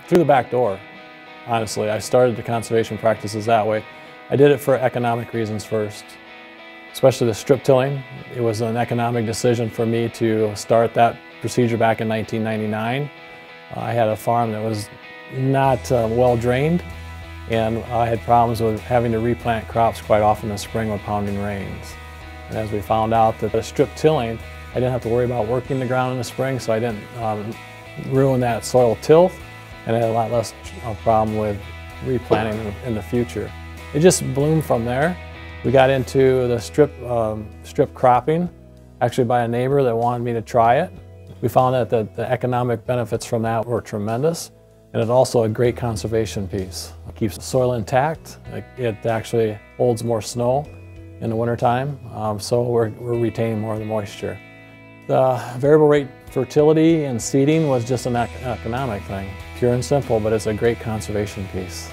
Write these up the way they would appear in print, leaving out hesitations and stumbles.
through the back door, honestly. I started the conservation practices that way. I did it for economic reasons first, especially the strip tilling. It was an economic decision for me to start that procedure back in 1999. I had a farm that was not well drained, and I had problems with having to replant crops quite often in the spring with pounding rains. And as we found out that the strip tilling, I didn't have to worry about working the ground in the spring, so I didn't ruin that soil tilth, and I had a lot less problem with replanting in the future. It just bloomed from there. We got into the strip cropping, actually by a neighbor that wanted me to try it. We found that the economic benefits from that were tremendous, and it's also a great conservation piece. It keeps the soil intact. It actually holds more snow in the wintertime, so we're retaining more of the moisture. The variable rate fertility and seeding was just an economic thing, pure and simple, but it's a great conservation piece.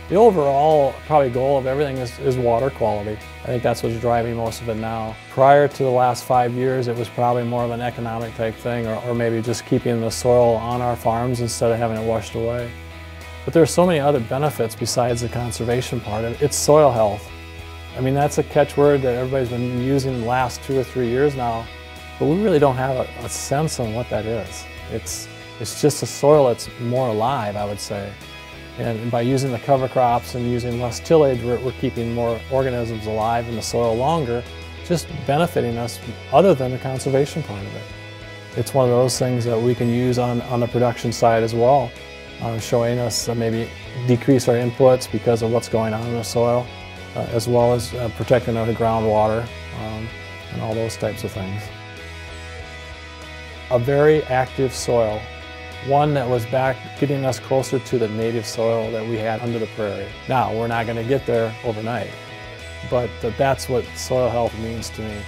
The overall probably goal of everything is water quality. I think that's what's driving most of it now. Prior to the last 5 years, it was probably more of an economic type thing, or maybe just keeping the soil on our farms instead of having it washed away. But there's so many other benefits besides the conservation part of it. It's soil health. I mean, that's a catchword that everybody's been using the last 2 or 3 years now, but we really don't have a sense on what that is. It's just a soil that's more alive, I would say. And by using the cover crops and using less tillage, we're keeping more organisms alive in the soil longer, just benefiting us other than the conservation part of it. It's one of those things that we can use on the production side as well, showing us maybe decrease our inputs because of what's going on in the soil, as well as protecting our groundwater and all those types of things. A very active soil, one that was back getting us closer to the native soil that we had under the prairie. Now, we're not going to get there overnight, but that's what soil health means to me.